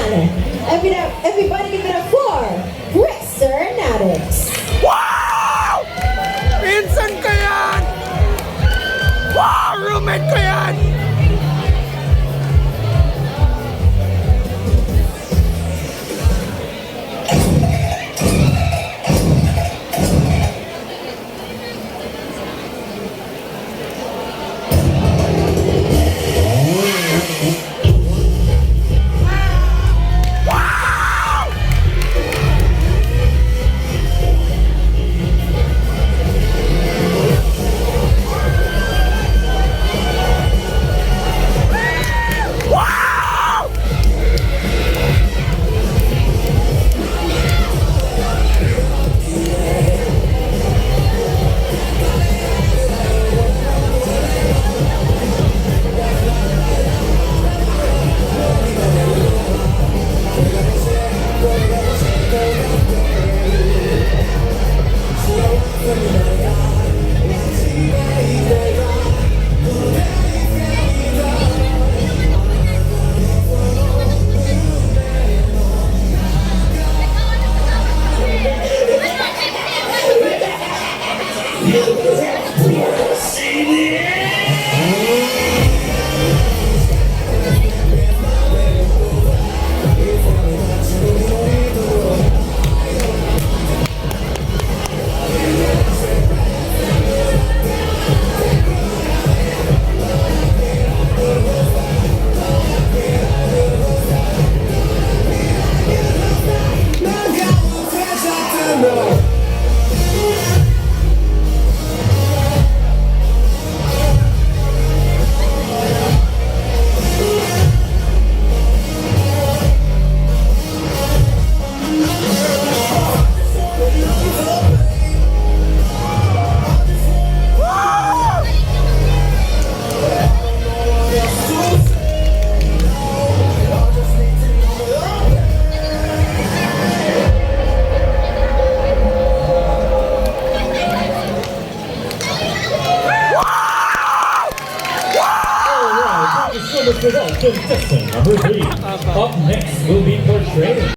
naman. Everybody give it up for Rickster Nadix. Wow! Pinsan ko yan! Wow! Roommate ko yan! So much for that contestant number 3. Up next will be portraying